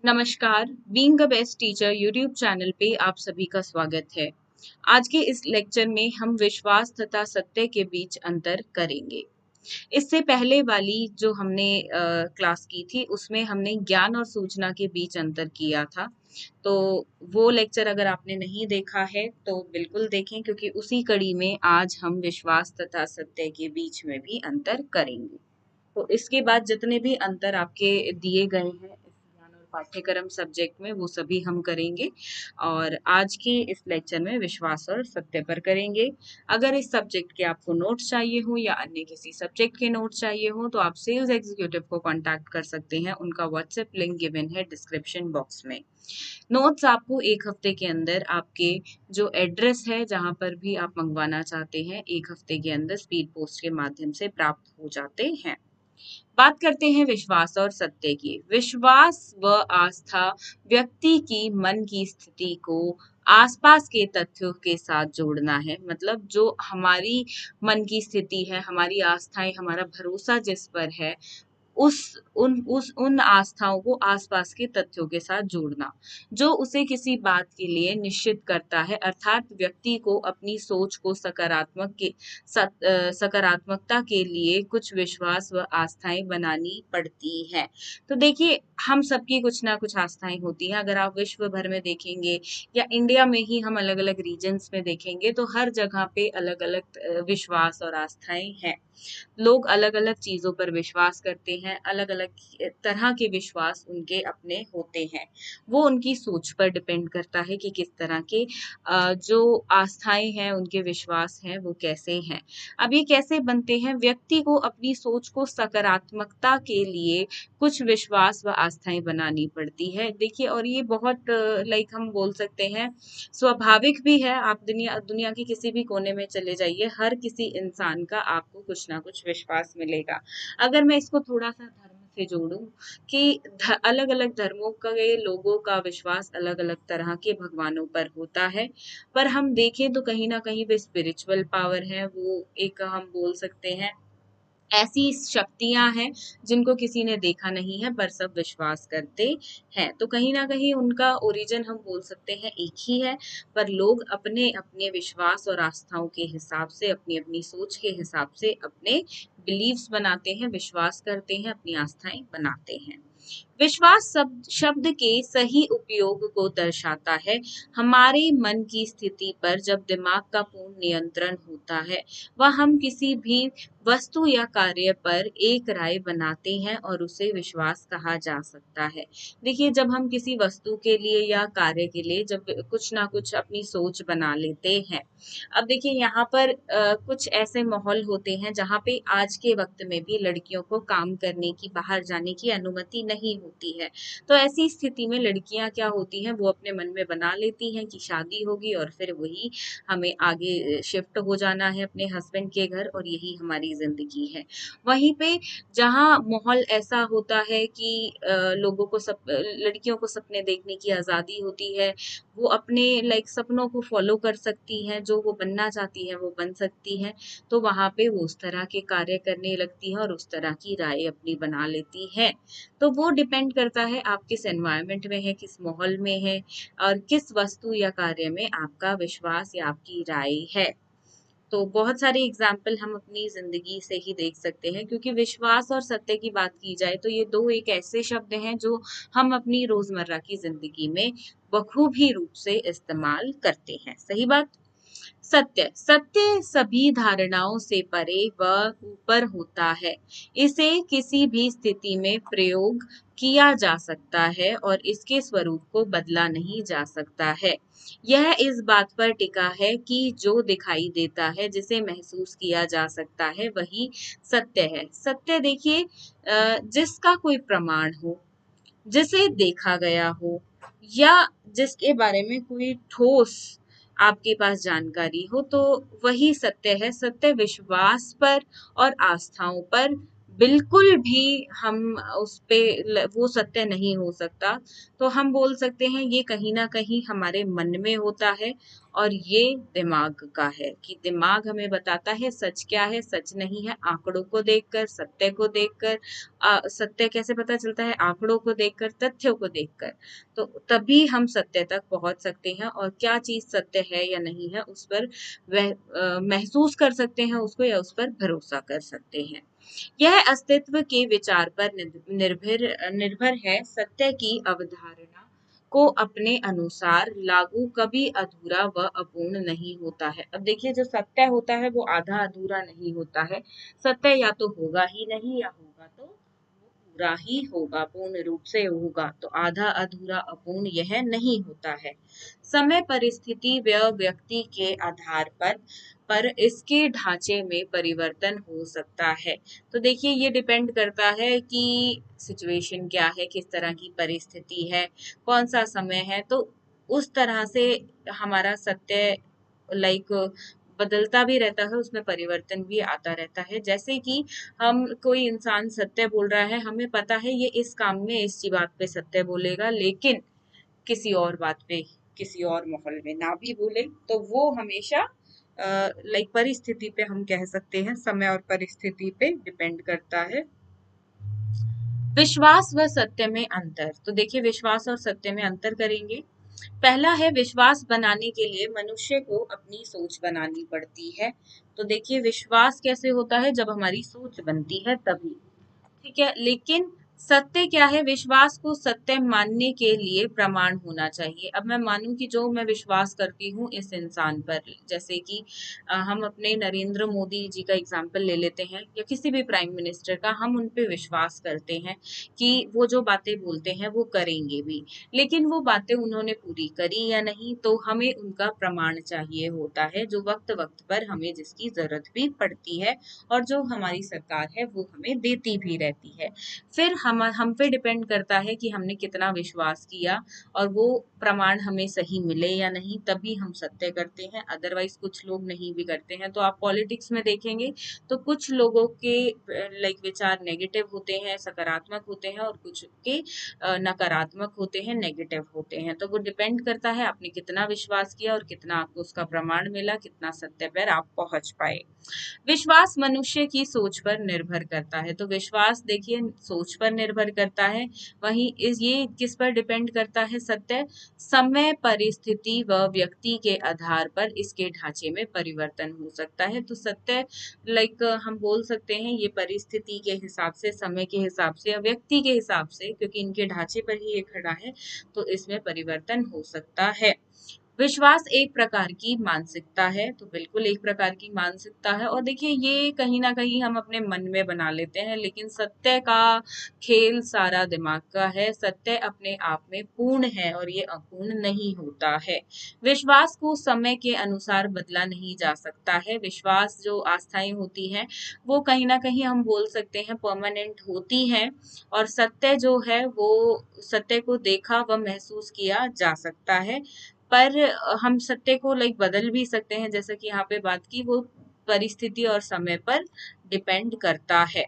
नमस्कार, being a best teacher YouTube channel पे आप सभी का स्वागत है। आज के इस लेक्चर में हम विश्वास तथा सत्य के बीच अंतर करेंगे। इससे पहले वाली जो हमने क्लास की थी उसमें हमने ज्ञान और सूचना के बीच अंतर किया था। तो वो लेक्चर अगर आपने नहीं देखा है तो बिल्कुल देखें, क्योंकि उसी कड़ी में आज हम विश्वास तथा सत्य के बीच में भी अंतर करेंगे। तो इसके बाद जितने भी अंतर आपके दिए गए हैं इस ज्ञान और पाठ्यक्रम सब्जेक्ट में वो सभी हम करेंगे, और आज के इस लेक्चर में विश्वास और सत्य पर करेंगे। अगर इस सब्जेक्ट के आपको नोट्स चाहिए हो या अन्य किसी सब्जेक्ट के नोट्स चाहिए हो तो आप सेल्स एग्जीक्यूटिव को कांटेक्ट कर सकते हैं। उनका व्हाट्सएप लिंक गिवन है डिस्क्रिप्शन बॉक्स में। नोट्स आपको एक हफ्ते के अंदर आपके जो एड्रेस है जहां पर भी आप मंगवाना चाहते हैं एक हफ्ते के अंदर स्पीड पोस्ट के माध्यम से प्राप्त हो जाते हैं। बात करते हैं विश्वास और सत्य की। विश्वास व आस्था व्यक्ति की मन की स्थिति को आसपास के तथ्यों के साथ जोड़ना है। मतलब जो हमारी मन की स्थिति है, हमारी आस्थाएं, हमारा भरोसा जिस पर है, उन आस्थाओं को आसपास के तथ्यों के साथ जोड़ना, जो उसे किसी बात के लिए निश्चित करता है। अर्थात व्यक्ति को अपनी सोच को सकारात्मकता के लिए कुछ विश्वास व आस्थाएं बनानी पड़ती है। तो देखिए, हम सबकी कुछ ना कुछ आस्थाएं होती हैं। अगर आप विश्व भर में देखेंगे या इंडिया में ही हम अलग अलग रीजन्स में देखेंगे तो हर जगह पे अलग अलग विश्वास और आस्थाएं हैं। लोग अलग अलग चीजों पर विश्वास करते हैं, अलग अलग तरह के विश्वास उनके अपने होते हैं। वो उनकी सोच पर डिपेंड करता है कि किस तरह के जो आस्थाएं हैं, उनके विश्वास हैं, वो कैसे हैं। अब ये कैसे बनते हैं? व्यक्ति को अपनी सोच को सकारात्मकता के लिए कुछ विश्वास व आस्थाएं बनानी पड़ती है। देखिए, और ये बहुत लाइक हम बोल सकते हैं स्वाभाविक भी है। आप दुनिया दुनिया के किसी भी कोने में चले जाइए, हर किसी इंसान का आपको कुछ ना कुछ विश्वास मिलेगा। अगर मैं इसको थोड़ा सा धर्म से जोड़ूं कि अलग अलग धर्मों के लोगों का विश्वास अलग अलग तरह के भगवानों पर होता है, पर हम देखें तो कहीं ना कहीं वे स्पिरिचुअल पावर है। वो एक हम बोल सकते हैं ऐसी शक्तियां हैं जिनको किसी ने देखा नहीं है पर सब विश्वास करते हैं। तो कहीं ना कहीं उनका ओरिजिन हम बोल सकते हैं एक ही है, पर लोग अपने अपने विश्वास और आस्थाओं के हिसाब से, अपनी अपनी सोच के हिसाब से अपने बिलीव्स बनाते हैं, विश्वास करते हैं, अपनी आस्थाएं बनाते हैं। विश्वास शब्द के सही उपयोग को दर्शाता है। हमारे मन की स्थिति पर जब दिमाग का पूर्ण नियंत्रण होता है, वह हम किसी भी वस्तु या कार्य पर एक राय बनाते हैं और उसे विश्वास कहा जा सकता है। देखिए, जब हम किसी वस्तु के लिए या कार्य के लिए जब कुछ ना कुछ अपनी सोच बना लेते हैं। अब देखिए, यहाँ पर कुछ ऐसे माहौल होते हैं जहाँ पे आज के वक्त में भी लड़कियों को काम करने की, बाहर जाने की अनुमति नहीं होती है। तो ऐसी स्थिति में लड़कियां क्या होती हैं, वो अपने मन में बना लेती हैं कि शादी होगी और फिर वही हमें आगे शिफ्ट हो जाना है अपने हस्बैंड के घर, और यही हमारी जिंदगी है। वहीं पे जहाँ माहौल ऐसा होता है कि लोगों को लड़कियों को सपने देखने की आजादी होती है, वो अपने लाइक सपनों को फॉलो कर सकती हैं, जो वो बनना चाहती है वो बन सकती हैं। तो वहां पे वो उस तरह के कार्य करने लगती है और उस तरह की राय अपनी बना लेती है। तो वो डिपेंड करता है आप किस एनवायरनमेंट में है, किस माहौल में है, और किस वस्तु या कार्य में आपका विश्वास या आपकी राय है। तो बहुत सारे एग्जाम्पल हम अपनी जिंदगी से ही देख सकते हैं, क्योंकि विश्वास और सत्य की बात की जाए तो ये दो एक ऐसे शब्द हैं जो हम अपनी रोजमर्रा की जिंदगी में बखूबी रूप से इस्तेमाल करते हैं। सही बात। सत्य सत्य सभी धारणाओं से परे व ऊपर होता है। इसे किसी भी स्थिति में प्रयोग किया जा सकता है और इसके स्वरूप को बदला नहीं जा सकता है। यह इस बात पर टिका है कि जो दिखाई देता है, जिसे महसूस किया जा सकता है, वही सत्य है। सत्य देखिए, जिसका कोई प्रमाण हो, जिसे देखा गया हो, या जिसके बारे में कोई ठोस आपके पास जानकारी हो, तो वही सत्य है। सत्य विश्वास पर और आस्थाओं पर बिल्कुल भी हम उस पे वो सत्य नहीं हो सकता। तो हम बोल सकते हैं ये कहीं ना कहीं हमारे मन में होता है, और ये दिमाग का है कि दिमाग हमें बताता है सच क्या है, सच नहीं है, आंकड़ों को देखकर, सत्य को देखकर। सत्य कैसे पता चलता है? आंकड़ों को देखकर, तथ्यों को देखकर। तो तभी हम सत्य तक पहुंच सकते हैं और क्या चीज सत्य है या नहीं है उस पर वह महसूस कर सकते हैं उसको, या उस पर भरोसा कर सकते हैं। यह अस्तित्व के विचार पर निर्भर निर्भर है। सत्य की अवधारणा को अपने अनुसार लागू कभी अधूरा व अपूर्ण नहीं होता है। अब देखिए, जो सत्य होता है वो आधा अधूरा नहीं होता है। सत्य या तो होगा ही नहीं, या होगा तो वो पूरा ही होगा, पूर्ण रूप से होगा। तो आधा अधूरा अपूर्ण यह नहीं होता है। समय, परिस्थिति व व्यक्ति के आधार पर इसके ढांचे में परिवर्तन हो सकता है। तो देखिए, ये डिपेंड करता है कि सिचुएशन क्या है, किस तरह की परिस्थिति है, कौन सा समय है। तो उस तरह से हमारा सत्य लाइक बदलता भी रहता है, उसमें परिवर्तन भी आता रहता है। जैसे कि हम कोई इंसान सत्य बोल रहा है, हमें पता है ये इस काम में इस बात पे सत्य बोलेगा, लेकिन किसी और बात पे, किसी और माहौल में ना भी बोले, तो वो हमेशा लाइक परिस्थिति पे, हम कह सकते हैं समय और परिस्थिति पे डिपेंड करता है। विश्वास व सत्य में अंतर। तो देखिए, विश्वास और सत्य में अंतर करेंगे। पहला है, विश्वास बनाने के लिए मनुष्य को अपनी सोच बनानी पड़ती है। तो देखिए, विश्वास कैसे होता है? जब हमारी सोच बनती है तभी। ठीक है, लेकिन सत्य क्या है? विश्वास को सत्य मानने के लिए प्रमाण होना चाहिए। अब मैं मानूं कि जो मैं विश्वास करती हूँ इस इंसान पर, जैसे कि हम अपने नरेंद्र मोदी जी का एग्जाम्पल ले लेते हैं, या किसी भी प्राइम मिनिस्टर का, हम उन पे विश्वास करते हैं कि वो जो बातें बोलते हैं वो करेंगे भी, लेकिन वो बातें उन्होंने पूरी करी या नहीं, तो हमें उनका प्रमाण चाहिए होता है, जो वक्त वक्त पर हमें जिसकी जरूरत भी पड़ती है, और जो हमारी सरकार है वो हमें देती भी रहती है। फिर हम पे डिपेंड करता है कि हमने कितना विश्वास किया, और वो प्रमाण हमें सही मिले या नहीं, तभी हम सत्य करते हैं। अदरवाइज कुछ लोग नहीं भी करते हैं। तो आप पॉलिटिक्स में देखेंगे तो कुछ लोगों के लाइक विचार नेगेटिव होते हैं, सकारात्मक होते हैं, और कुछ के नकारात्मक होते हैं, नेगेटिव होते हैं। तो वो डिपेंड करता है आपने कितना विश्वास किया और कितना आपको उसका प्रमाण मिला, कितना सत्य पर आप पहुंच पाए। विश्वास मनुष्य की सोच पर निर्भर करता है। तो विश्वास देखिए सोच पर निर्भर करता है। वहीं ये किस पर डिपेंड करता है? सत्य, समय, परिस्थिति व व्यक्ति के आधार पर इसके ढांचे में परिवर्तन हो सकता है। तो सत्य लाइक हम बोल सकते हैं ये परिस्थिति के हिसाब से, समय के हिसाब से, या व्यक्ति के हिसाब से, क्योंकि इनके ढांचे पर ही ये खड़ा है, तो इसमें परिवर्तन हो सकता है। विश्वास एक प्रकार की मानसिकता है। तो बिल्कुल एक प्रकार की मानसिकता है, और देखिए ये कहीं ना कहीं हम अपने मन में बना लेते हैं, लेकिन सत्य का खेल सारा दिमाग का है। सत्य अपने आप में पूर्ण है और ये अपूर्ण नहीं होता है। विश्वास को समय के अनुसार बदला नहीं जा सकता है। विश्वास जो आस्थाएं होती हैं वो कहीं ना कहीं हम बोल सकते हैं परमानेंट होती हैं, और सत्य जो है वो सत्य को देखा व महसूस किया जा सकता है, पर हम सत्य को लाइक बदल भी सकते हैं, जैसा कि यहाँ पे बात की, वो परिस्थिति और समय पर डिपेंड करता है।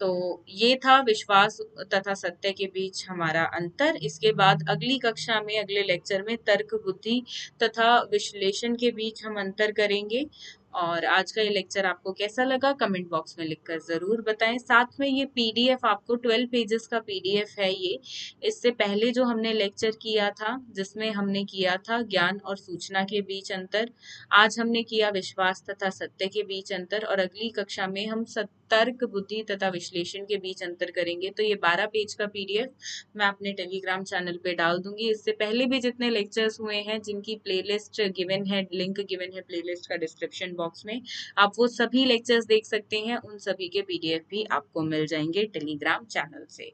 तो ये था विश्वास तथा सत्य के बीच हमारा अंतर। इसके बाद अगली कक्षा में, अगले लेक्चर में तर्क, बुद्धि तथा विश्लेषण के बीच हम अंतर करेंगे। और आज का ये लेक्चर आपको कैसा लगा कमेंट बॉक्स में लिखकर जरूर बताएं। साथ में ये पीडीएफ आपको 12 पेजेस का पीडीएफ है ये। इससे पहले जो हमने लेक्चर किया था, जिसमें हमने किया था ज्ञान और सूचना के बीच अंतर, आज हमने किया विश्वास तथा सत्य के बीच अंतर, और अगली कक्षा में हम तर्क, बुद्धि तथा विश्लेषण के बीच अंतर करेंगे। तो ये 12 पेज का पीडीएफ मैं अपने टेलीग्राम चैनल पे डाल दूंगी। इससे पहले भी जितने लेक्चर्स हुए हैं, जिनकी प्लेलिस्ट गिवन है, लिंक गिवन है प्लेलिस्ट का डिस्क्रिप्शन बॉक्स में, आप वो सभी लेक्चर्स देख सकते हैं। उन सभी के पीडीएफ भी आपको मिल जाएंगे टेलीग्राम चैनल से।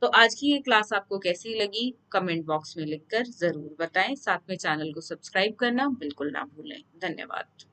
तो आज की ये क्लास आपको कैसी लगी कमेंट बॉक्स में लिखकर जरूर बताएं। साथ में चैनल को सब्सक्राइब करना बिल्कुल ना भूलें। धन्यवाद।